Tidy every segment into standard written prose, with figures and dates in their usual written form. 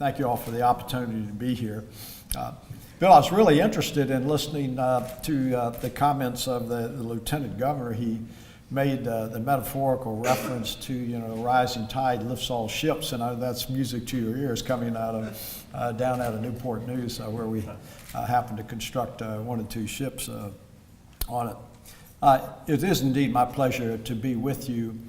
thank you all for the opportunity to be here. Bill, I was really interested in listening to the comments of the Lieutenant Governor. He made the metaphorical reference to, rising tide lifts all ships, and that's music to your ears coming out of down out of Newport News, where we happen to construct one or two ships on it. It is indeed my pleasure to be with you.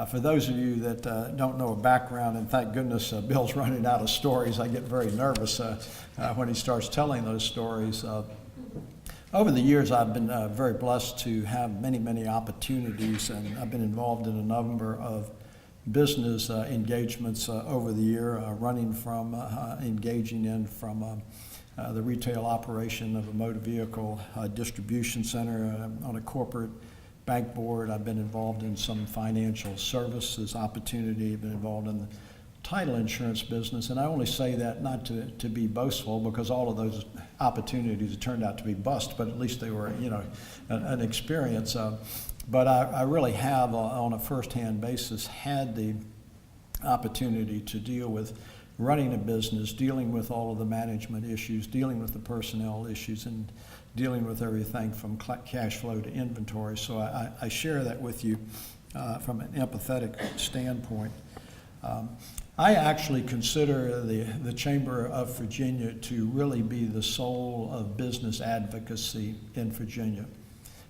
For those of you that don't know a background, and thank goodness Bill's running out of stories, I get very nervous when he starts telling those stories. Over the years, I've been very blessed to have many, many opportunities, and I've been involved in a number of business engagements over the year, running from, engaging in from the retail operation of a motor vehicle distribution center on a corporate bank board. I've been involved in some financial services opportunity. I've been involved in the title insurance business, and I only say that not to be boastful, because all of those opportunities turned out to be bust, but at least they were, an experience. But I really have, on a first-hand basis, had the opportunity to deal with running a business, dealing with all of the management issues, dealing with the personnel issues, and dealing with everything from cash flow to inventory. So I share that with you from an empathetic standpoint. I actually consider the Chamber of Virginia to really be the soul of business advocacy in Virginia.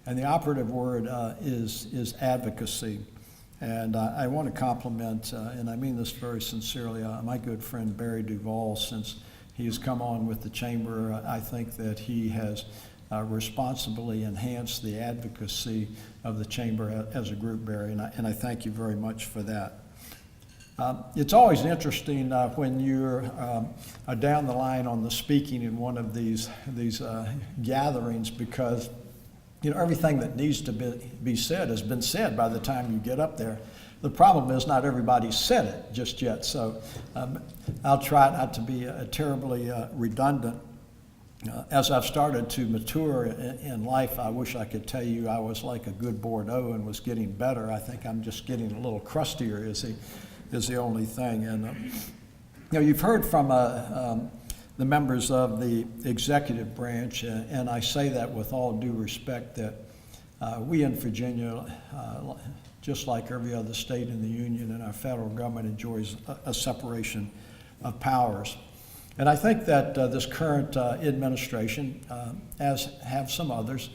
And the operative word is advocacy. And I want to compliment, and I mean this very sincerely, my good friend Barry Duvall. Since he has come on with the Chamber, I think that he has responsibly enhanced the advocacy of the Chamber as a group, Barry, and I thank you very much for that. It's always interesting when you're down the line on the speaking in one of these gatherings, because everything that needs to be said has been said by the time you get up there. The problem is not everybody's said it just yet, so I'll try not to be terribly redundant. As I've started to mature in life, I wish I could tell you I was like a good Bordeaux and was getting better. I think I'm just getting a little crustier is the only thing. And you've heard from the members of the executive branch, and I say that with all due respect, that we in Virginia, just like every other state in the Union, and our federal government enjoys a separation of powers. And I think that this current administration, as have some others,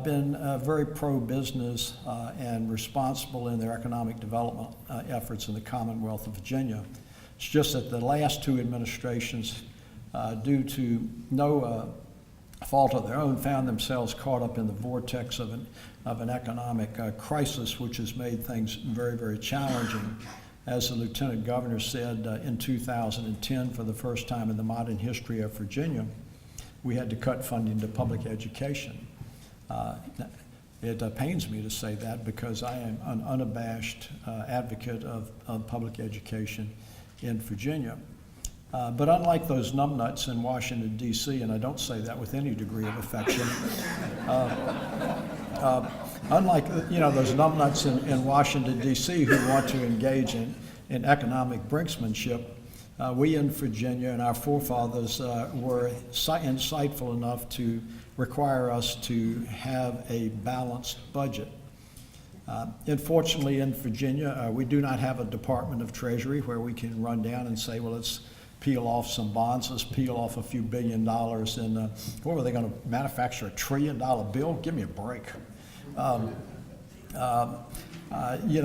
been very pro-business and responsible in their economic development efforts in the Commonwealth of Virginia. It's just that the last two administrations, due to no fault of their own, found themselves caught up in the vortex of an economic crisis, which has made things very, very challenging. As the Lieutenant Governor said in 2010, for the first time in the modern history of Virginia, we had to cut funding to public education. It pains me to say that, because I am an unabashed advocate of public education in Virginia. But unlike those numbnuts in Washington, D.C., and I don't say that with any degree of affection, unlike those numbnuts in Washington, D.C., who want to engage in economic brinksmanship, we in Virginia and our forefathers were insightful enough to require us to have a balanced budget. Unfortunately, in Virginia, we do not have a Department of Treasury where we can run down and say, well, let's peel off some bonds, let's peel off a few $1 billion, and what were they going to manufacture, $1 trillion bill? Give me a break.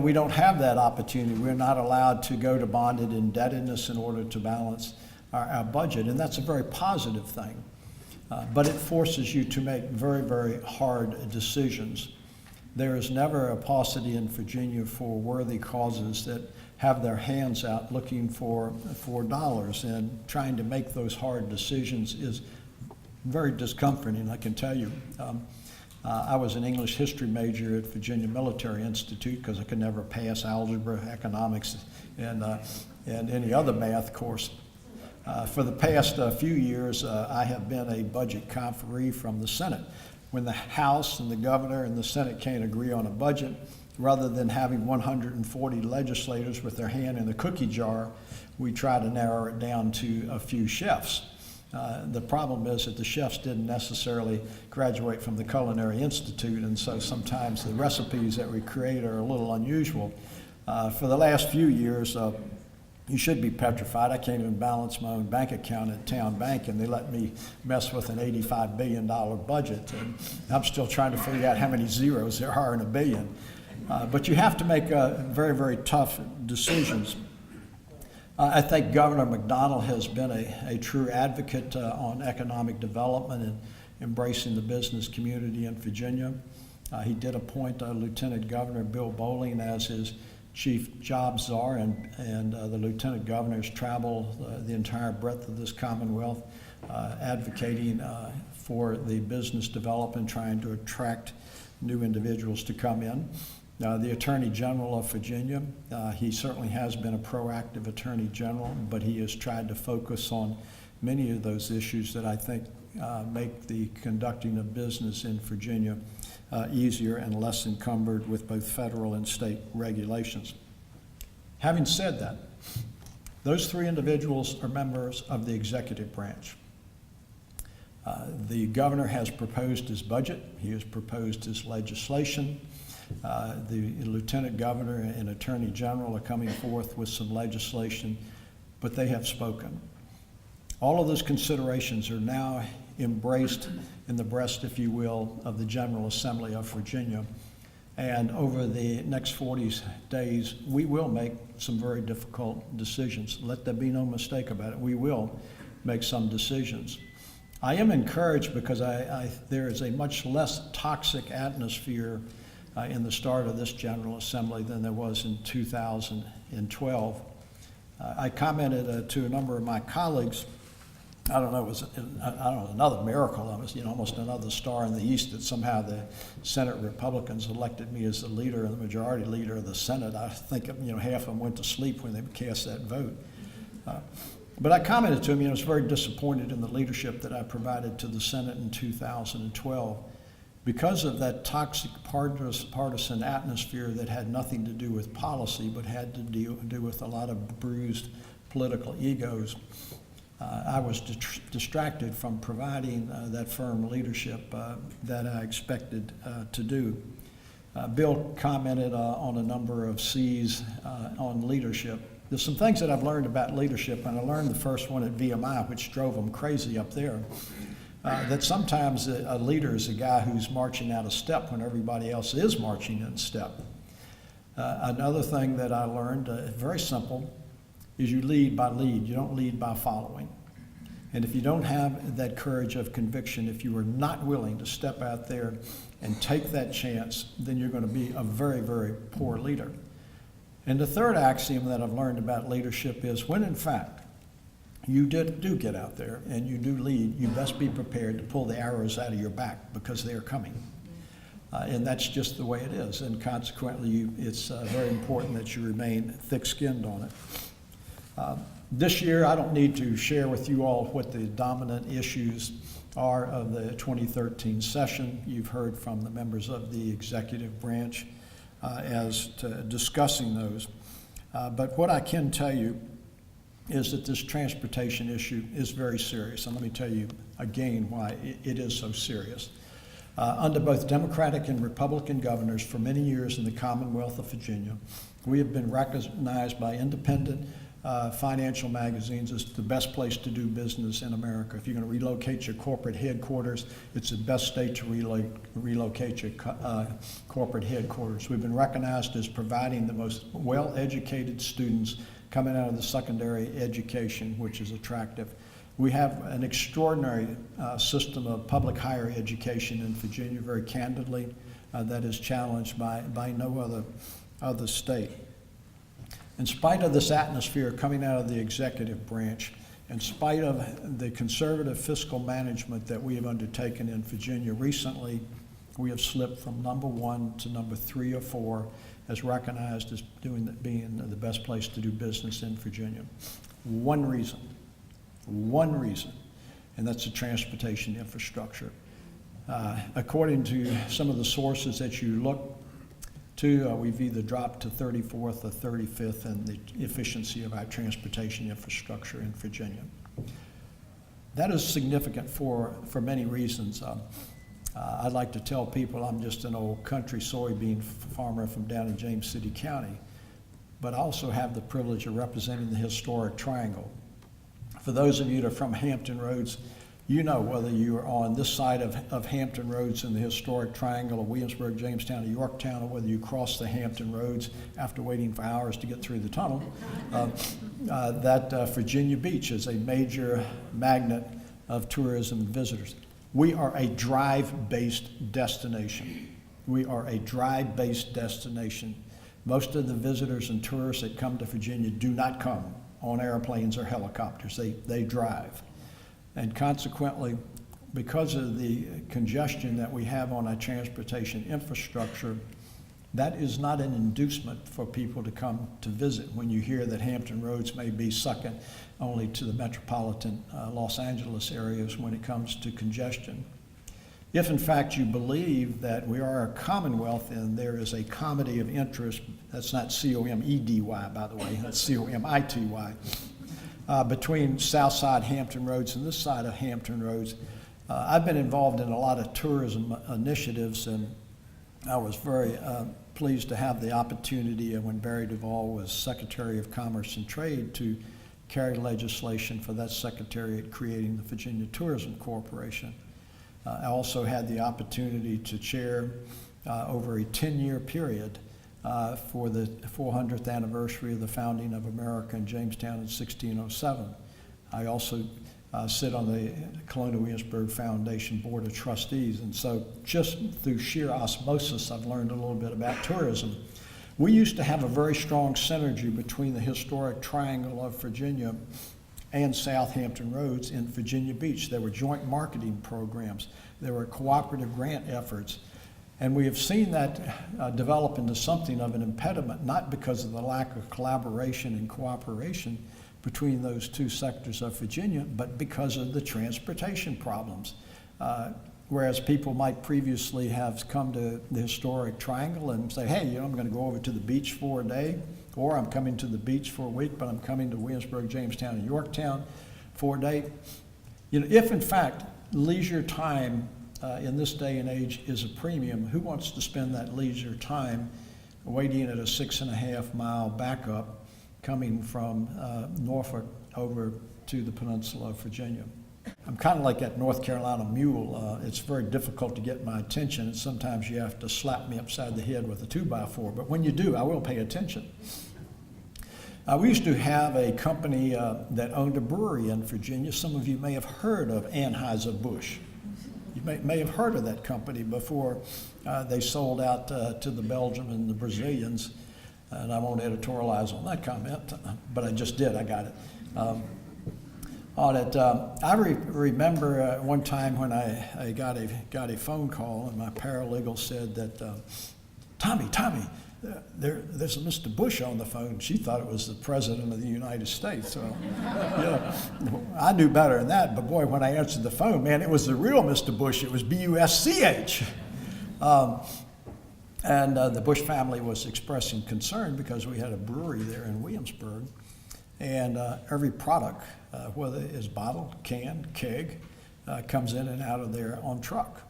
We don't have that opportunity. We're not allowed to go to bonded indebtedness in order to balance our budget, and that's a very positive thing. But it forces you to make very, very hard decisions. There is never a paucity in Virginia for worthy causes that have their hands out looking for dollars, and trying to make those hard decisions is very discomforting, I can tell you. I was an English history major at Virginia Military Institute because I could never pass algebra, economics, and any other math course. For the past few years, I have been a budget conferee from the Senate. When the House and the governor and the Senate can't agree on a budget, rather than having 140 legislators with their hand in the cookie jar, we try to narrow it down to a few chefs. The problem is that the chefs didn't necessarily graduate from the Culinary Institute, and so sometimes the recipes that we create are a little unusual. For the last few years, you should be petrified. I can't even balance my own bank account at Town Bank, and they let me mess with an $85 billion budget. And I'm still trying to figure out how many zeros there are in a billion. But you have to make very, very tough decisions. I think Governor McDonnell has been a true advocate on economic development and embracing the business community in Virginia. He did appoint Lieutenant Governor Bill Bolling as his chief job czar, and the lieutenant governors travel the entire breadth of this Commonwealth advocating for the business development, trying to attract new individuals to come in. The Attorney General of Virginia, he certainly has been a proactive Attorney General, but he has tried to focus on many of those issues that I think make the conducting of business in Virginia easier and less encumbered with both federal and state regulations. Having said that, those three individuals are members of the executive branch. The governor has proposed his budget. He has proposed his legislation. The lieutenant governor and attorney general are coming forth with some legislation, but they have spoken. All of those considerations are now embraced in the breast, if you will, of the General Assembly of Virginia. And over the next 40 days, we will make some very difficult decisions. Let there be no mistake about it. We will make some decisions. I am encouraged because there is a much less toxic atmosphere in the start of this General Assembly than there was in 2012. I commented to a number of my colleagues. I don't know, it was another miracle. It was almost another star in the East that somehow the Senate Republicans elected me as the leader and the majority leader of the Senate. I think half of them went to sleep when they cast that vote. But I commented to him, I was very disappointed in the leadership that I provided to the Senate in 2012 because of that toxic partisan atmosphere that had nothing to do with policy but had to do with a lot of bruised political egos. I was distracted from providing that firm leadership that I expected to do. Bill commented on a number of C's on leadership. There's some things that I've learned about leadership, and I learned the first one at VMI, which drove them crazy up there, that sometimes a leader is a guy who's marching out of step when everybody else is marching in step. Another thing that I learned, very simple, is you lead by lead. You don't lead by following. And if you don't have that courage of conviction, if you are not willing to step out there and take that chance, then you're going to be a very, very poor leader. And the third axiom that I've learned about leadership is when in fact you do get out there and you do lead, you best be prepared to pull the arrows out of your back because they are coming. And that's just the way it is. And consequently, it's very important that you remain thick-skinned on it. This year, I don't need to share with you all what the dominant issues are of the 2013 session. You've heard from the members of the executive branch as to discussing those. But what I can tell you is that this transportation issue is very serious. And let me tell you again why it is so serious. Under both Democratic and Republican governors for many years in the Commonwealth of Virginia, we have been recognized by independent financial magazines as the best place to do business in America. If you're going to relocate your corporate headquarters, it's the best state to relocate your corporate headquarters. We've been recognized as providing the most well-educated students coming out of the secondary education, which is attractive. We have an extraordinary system of public higher education in Virginia, very candidly, that is challenged by no other state. In spite of this atmosphere coming out of the executive branch, in spite of the conservative fiscal management that we have undertaken in Virginia recently, we have slipped from number 1 to number 3 or 4 as recognized as being the best place to do business in Virginia. One reason, and that's the transportation infrastructure. According to some of the sources that you look, Two, we've either dropped to 34th or 35th in the efficiency of our transportation infrastructure in Virginia. That is significant for many reasons. I'd like to tell people I'm just an old country soybean farmer from down in James City County, but I also have the privilege of representing the historic triangle. For those of you that are from Hampton Roads, you know whether you are on this side of Hampton Roads in the historic triangle of Williamsburg, Jamestown, or Yorktown, or whether you cross the Hampton Roads after waiting for hours to get through the tunnel, that Virginia Beach is a major magnet of tourism and visitors. We are a drive-based destination. We are a drive-based destination. Most of the visitors and tourists that come to Virginia do not come on airplanes or helicopters. They drive. And consequently, because of the congestion that we have on our transportation infrastructure, that is not an inducement for people to come to visit when you hear that Hampton Roads may be second only to the metropolitan Los Angeles areas when it comes to congestion. If in fact you believe that we are a commonwealth and there is a comedy of interest, that's not C-O-M-E-D-Y, by the way, that's C-O-M-I-T-Y, between Southside Hampton Roads and this side of Hampton Roads. I've been involved in a lot of tourism initiatives, and I was very pleased to have the opportunity when Barry Duvall was Secretary of Commerce and Trade to carry legislation for that secretariat creating the Virginia Tourism Corporation. I also had the opportunity to chair over a 10-year period for the 400th anniversary of the founding of America in Jamestown in 1607. I also sit on the Colonial Williamsburg Foundation Board of Trustees, and so just through sheer osmosis, I've learned a little bit about tourism. We used to have a very strong synergy between the historic triangle of Virginia and Southampton Roads in Virginia Beach. There were joint marketing programs. There were cooperative grant efforts. And we have seen that develop into something of an impediment, not because of the lack of collaboration and cooperation between those two sectors of Virginia, but because of the transportation problems. Whereas people might previously have come to the historic triangle and say, hey, I'm going to go over to the beach for a day, or I'm coming to the beach for a week, but I'm coming to Williamsburg, Jamestown, and Yorktown for a day. If in fact leisure time in this day and age is a premium, who wants to spend that leisure time waiting at a 6.5 mile backup coming from Norfolk over to the peninsula of Virginia? I'm kind of like that North Carolina mule. It's very difficult to get my attention, and sometimes you have to slap me upside the head with a 2x4, but when you do, I will pay attention. We used to have a company that owned a brewery in Virginia. Some of you may have heard of Anheuser-Busch. You may have heard of that company before they sold out to the Belgians and the Brazilians, and I won't editorialize on that comment, but I just did, I got it. I remember one time when I got a phone call and my paralegal said that, Tommy, there's a Mr. Bush on the phone. She thought it was the President of the United States. So, I knew better than that, but boy, when I answered the phone, man, it was the real Mr. Bush. It was B-U-S-C-H. And the Bush family was expressing concern because we had a brewery there in Williamsburg, and every product, whether it's bottled, canned, keg, comes in and out of there on truck.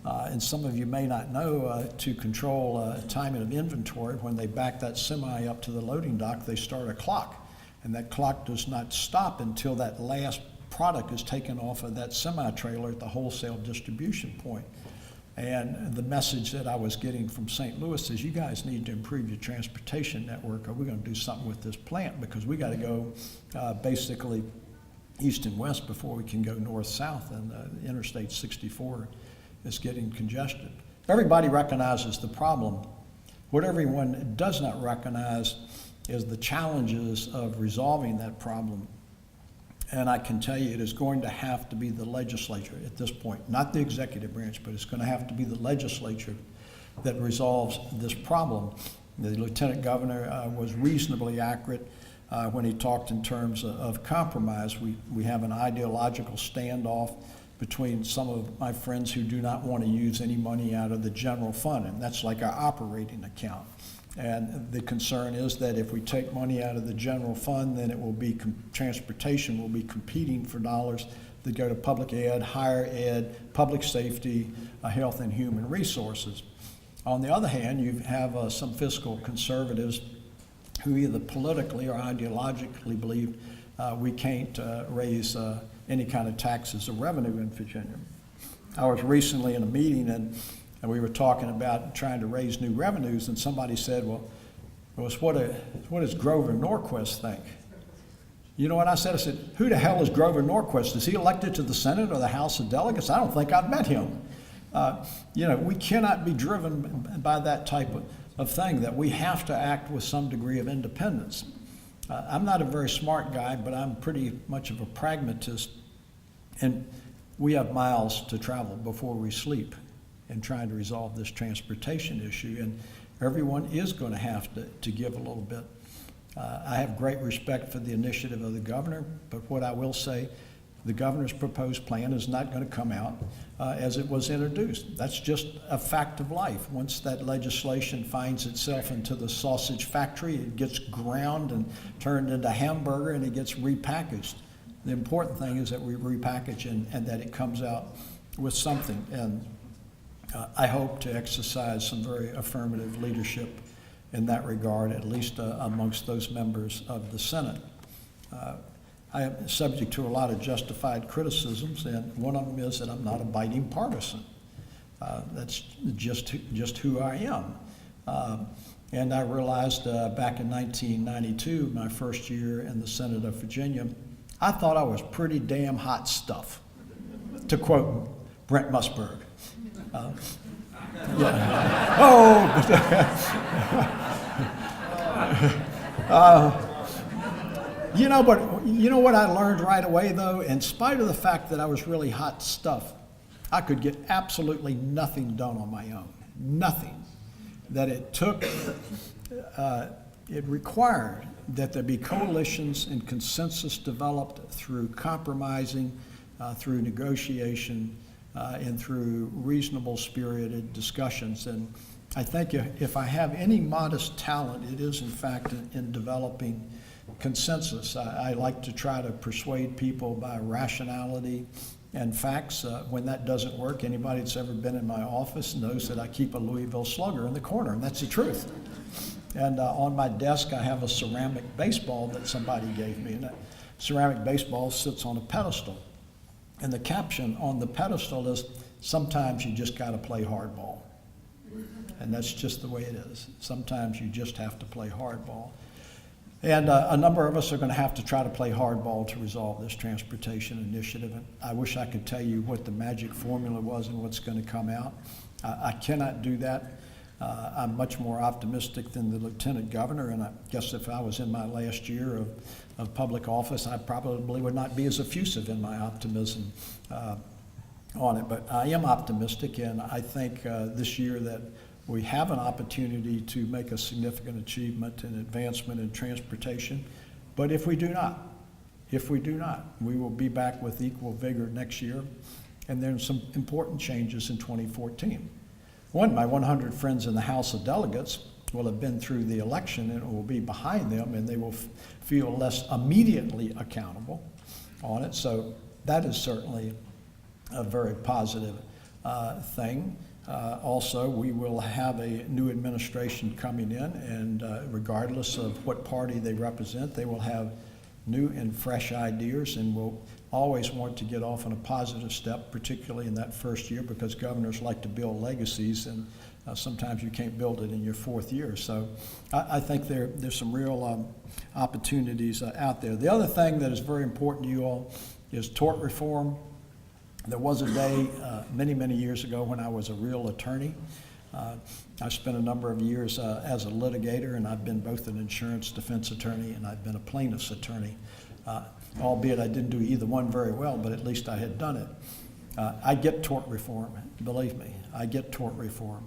And some of you may not know, to control timing of inventory, when they back that semi up to the loading dock, they start a clock. And that clock does not stop until that last product is taken off of that semi-trailer at the wholesale distribution point. And the message that I was getting from St. Louis is, you guys need to improve your transportation network, or we're going to do something with this plant, because we got to go basically east and west before we can go north-south, and Interstate 64 is getting congested. Everybody recognizes the problem. What everyone does not recognize is the challenges of resolving that problem. And I can tell you, it is going to have to be the legislature at this point, not the executive branch, but it's going to have to be the legislature that resolves this problem. The lieutenant governor was reasonably accurate when he talked in terms of compromise. We have an ideological standoff between some of my friends who do not want to use any money out of the general fund, and that's like our operating account. And the concern is that if we take money out of the general fund, then it will be, transportation will be competing for dollars that go to public ed, higher ed, public safety, health and human resources. On the other hand, you have some fiscal conservatives who either politically or ideologically believe we can't raise any kind of taxes or revenue in Virginia. I was recently in a meeting and we were talking about trying to raise new revenues, and somebody said, well, what does Grover Norquist think? You know what I said? I said, who the hell is Grover Norquist? Is he elected to the Senate or the House of Delegates? I don't think I've met him. We cannot be driven by that type of thing, that we have to act with some degree of independence. I'm not a very smart guy, but I'm pretty much of a pragmatist, and we have miles to travel before we sleep in trying to resolve this transportation issue, and everyone is going to have to give a little bit. I have great respect for the initiative of the governor, but what I will say, the governor's proposed plan is not going to come out as it was introduced. That's just a fact of life. Once that legislation finds itself into the sausage factory, it gets ground and turned into hamburger and it gets repackaged. The important thing is that we repackage and that it comes out with something. And I hope to exercise some very affirmative leadership in that regard, at least amongst those members of the Senate. I am subject to a lot of justified criticisms, and one of them is that I'm not a biting partisan. That's just who I am. And I realized back in 1992, my first year in the Senate of Virginia, I thought I was pretty damn hot stuff, to quote Brent Musburg. But you know what I learned right away, though? In spite of the fact that I was really hot stuff, I could get absolutely nothing done on my own. Nothing. That it took, it required that there be coalitions and consensus developed through compromising, through negotiation, and through reasonable spirited discussions. And I think if I have any modest talent, it is in fact in developing consensus. I like to try to persuade people by rationality and facts. When that doesn't work, anybody that's ever been in my office knows that I keep a Louisville Slugger in the corner, and that's the truth. And on my desk, I have a ceramic baseball that somebody gave me, and that ceramic baseball sits on a pedestal. And the caption on the pedestal is, sometimes you just got to play hardball. And that's just the way it is. Sometimes you just have to play hardball. And a number of us are going to have to try to play hardball to resolve this transportation initiative. And I wish I could tell you what the magic formula was and what's going to come out. I cannot do that. I'm much more optimistic than the lieutenant governor, and I guess if I was in my last year of public office, I probably would not be as effusive in my optimism on it. But I am optimistic, and I think this year that we have an opportunity to make a significant achievement and advancement in transportation. But if we do not, we will be back with equal vigor next year, and there's some important changes in 2014. My 100 friends in the House of Delegates will have been through the election, and it will be behind them, and they will feel less immediately accountable on it. So that is certainly a very positive thing. Also, we will have a new administration coming in, and regardless of what party they represent, they will have new and fresh ideas, and will always want to get off on a positive step, particularly in that first year, because governors like to build legacies, and sometimes you can't build it in your fourth year. So I think there's some real opportunities out there. The other thing that is very important to you all is tort reform. There was a day many, many years ago when I was a real attorney. I spent a number of years as a litigator, and I've been both an insurance defense attorney and I've been a plaintiff's attorney. Albeit I didn't do either one very well, but at least I had done it. I get tort reform, believe me, I get tort reform.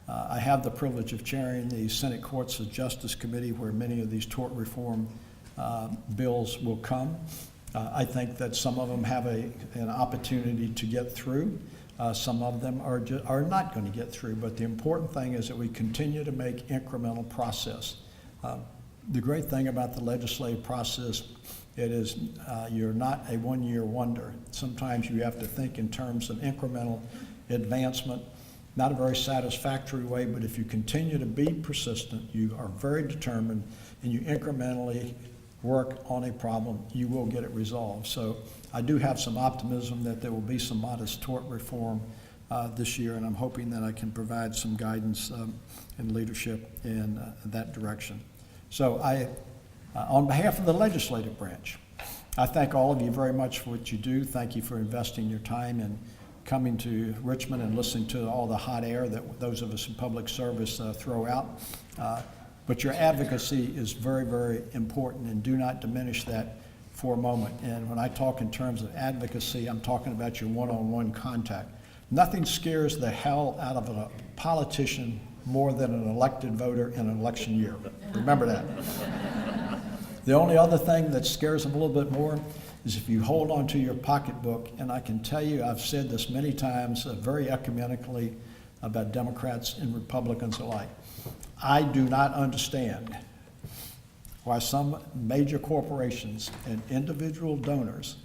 I have the privilege of chairing the Senate Courts of Justice Committee, where many of these tort reform bills will come. I think that some of them have an opportunity to get through. Some of them are not going to get through, but the important thing is that we continue to make incremental process. The great thing about the legislative process, it is you're not a one-year wonder. Sometimes you have to think in terms of incremental advancement, not a very satisfactory way, but if you continue to be persistent, you are very determined, and you incrementally work on a problem, you will get it resolved. So I do have some optimism that there will be some modest tort reform this year, and I'm hoping that I can provide some guidance and leadership in that direction. So on behalf of the legislative branch, I thank all of you very much for what you do. Thank you for investing your time and coming to Richmond and listening to all the hot air that those of us in public service throw out. But your advocacy is very, very important, and do not diminish that for a moment. And when I talk in terms of advocacy, I'm talking about your one-on-one contact. Nothing scares the hell out of a politician more than an elected voter in an election year. Remember that. The only other thing that scares them a little bit more is if you hold on to your pocketbook, and I can tell you, I've said this many times very ecumenically about Democrats and Republicans alike. I do not understand why some major corporations and individual donors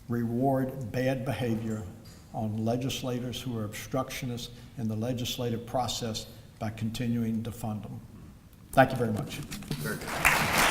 reward bad behavior on legislators who are obstructionists in the legislative process by continuing to fund them. Thank you very much. Very good.